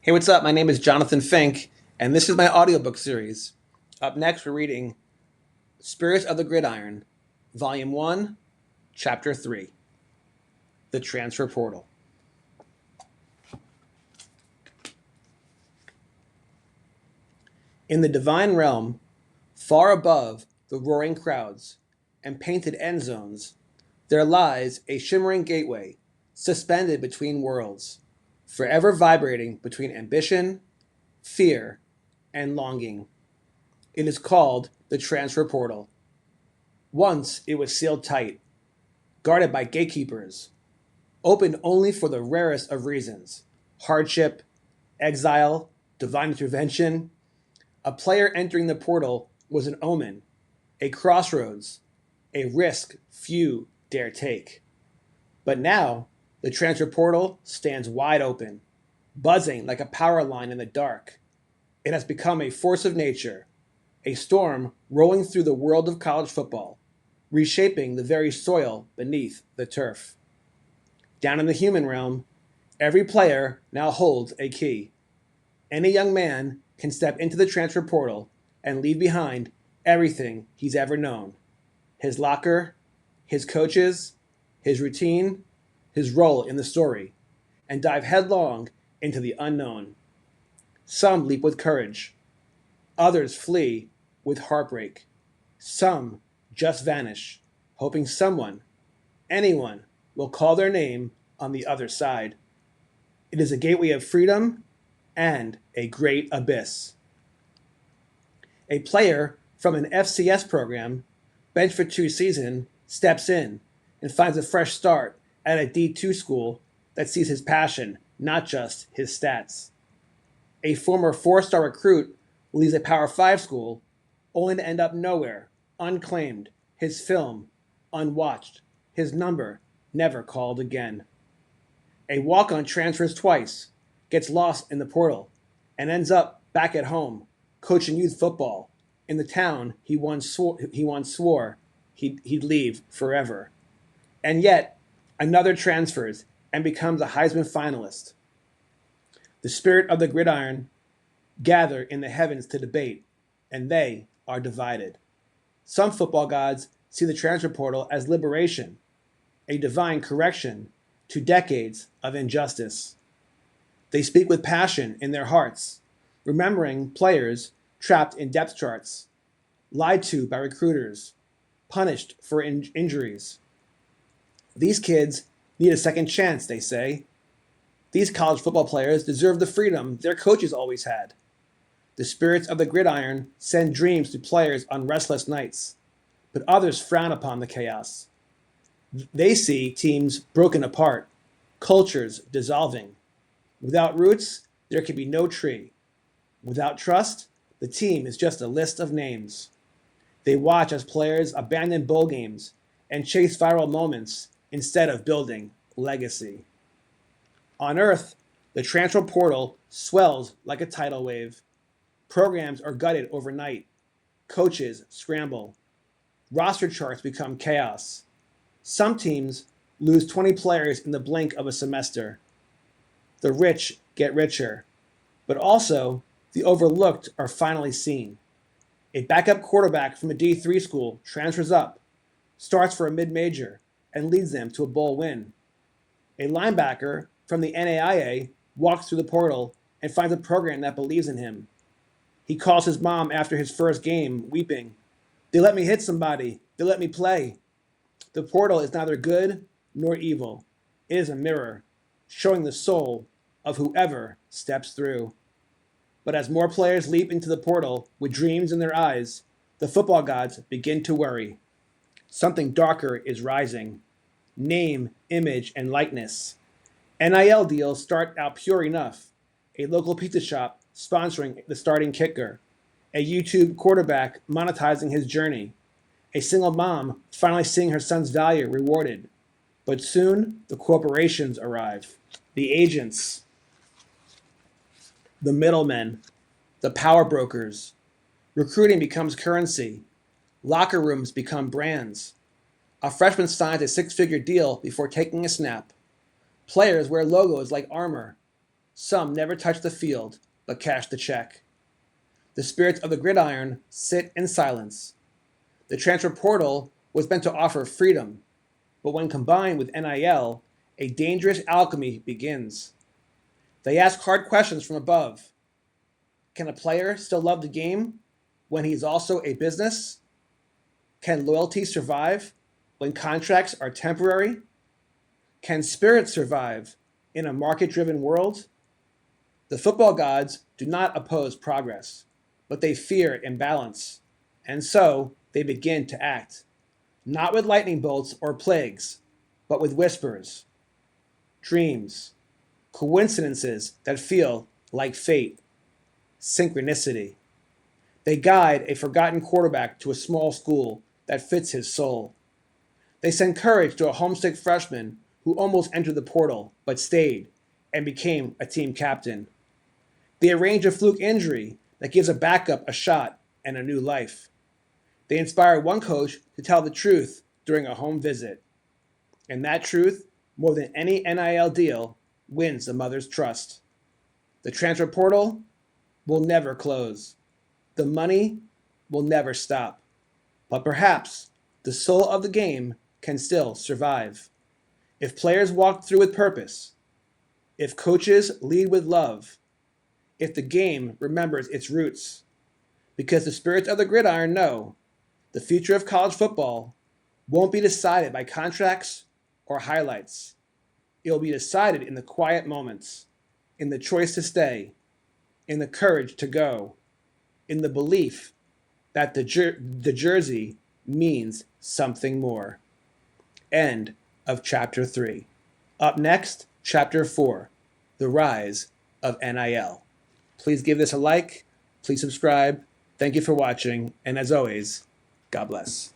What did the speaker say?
Hey, what's up? My name is Jonathan Fink, and this is my audiobook series. Up next, we're reading Spirits of the Gridiron, Volume 1, Chapter 3, The Transfer Portal. In the divine realm, far above the roaring crowds and painted end zones, there lies a shimmering gateway suspended between worlds, forever vibrating between ambition, fear, and longing. It is called the Transfer Portal. Once it was sealed tight, guarded by gatekeepers, open only for the rarest of reasons: hardship, exile, divine intervention. A player entering the portal was an omen, a crossroads, a risk few dare take. But now, the transfer portal stands wide open, buzzing like a power line in the dark. It has become a force of nature, a storm rolling through the world of college football, reshaping the very soil beneath the turf. Down in the human realm, every player now holds a key. Any young man can step into the transfer portal and leave behind everything he's ever known: his locker, his coaches, his routine, his role in the story, and dive headlong into the unknown. Some leap with courage, others flee with heartbreak. Some just vanish, hoping someone, anyone, will call their name on the other side. It is a gateway of freedom and a great abyss. A player from an FCS program, benched for 2 seasons, steps in and finds a fresh start at a D2 school that sees his passion, not just his stats. A former 4-star recruit leaves a Power 5 school only to end up nowhere, unclaimed, his film unwatched, his number never called again. A walk-on transfers twice, gets lost in the portal, and ends up back at home, coaching youth football in the town he once swore he'd leave forever. And yet, another transfers and becomes a Heisman finalist. The spirit of the gridiron gather in the heavens to debate, and they are divided. Some football gods see the transfer portal as liberation, a divine correction to decades of injustice. They speak with passion in their hearts, remembering players trapped in depth charts, lied to by recruiters, punished for injuries. These kids need a second chance, they say. These college football players deserve the freedom their coaches always had. The spirits of the gridiron send dreams to players on restless nights, but others frown upon the chaos. They see teams broken apart, cultures dissolving. Without roots, there can be no tree. Without trust, the team is just a list of names. They watch as players abandon bowl games and chase viral moments instead of building legacy. On Earth, the transfer portal swells like a tidal wave. Programs are gutted overnight. Coaches scramble. Roster charts become chaos. Some teams lose 20 players in the blink of a semester. The rich get richer, but also the overlooked are finally seen. A backup quarterback from a D3 school transfers up, starts for a mid-major, and leads them to a bowl win. A linebacker from the NAIA walks through the portal and finds a program that believes in him. He calls his mom after his first game, weeping. "They let me hit somebody. They let me play." The portal is neither good nor evil. It is a mirror, showing the soul of whoever steps through. But as more players leap into the portal with dreams in their eyes, the football gods begin to worry. Something darker is rising. Name, image, and likeness. NIL deals start out pure enough. A local pizza shop sponsoring the starting kicker. A YouTube quarterback monetizing his journey. A single mom finally seeing her son's value rewarded. But soon, the corporations arrive. The agents, the middlemen, the power brokers. Recruiting becomes currency. Locker rooms become brands. A freshman signs a 6-figure deal before taking a snap. Players wear logos like armor. Some never touch the field, but cash the check. The spirits of the gridiron sit in silence. The transfer portal was meant to offer freedom, but when combined with NIL, a dangerous alchemy begins. They ask hard questions from above. Can a player still love the game when he's also a business? Can loyalty survive when contracts are temporary? Can spirit survive in a market-driven world? The football gods do not oppose progress, but they fear imbalance, and so they begin to act, not with lightning bolts or plagues, but with whispers, dreams, coincidences that feel like fate, synchronicity. They guide a forgotten quarterback to a small school that fits his soul. They send courage to a homesick freshman who almost entered the portal but stayed and became a team captain. They arrange a fluke injury that gives a backup a shot and a new life. They inspire one coach to tell the truth during a home visit. And that truth, more than any NIL deal, wins the mother's trust. The transfer portal will never close. The money will never stop. But perhaps the soul of the game can still survive. If players walk through with purpose, if coaches lead with love, if the game remembers its roots, because the spirits of the gridiron know the future of college football won't be decided by contracts or highlights. It will be decided in the quiet moments, in the choice to stay, in the courage to go, in the belief that the jersey means something more. End of Chapter 3. Up next, Chapter 4, The Rise of NIL. Please give this a like, please subscribe. Thank you for watching, and as always, God bless.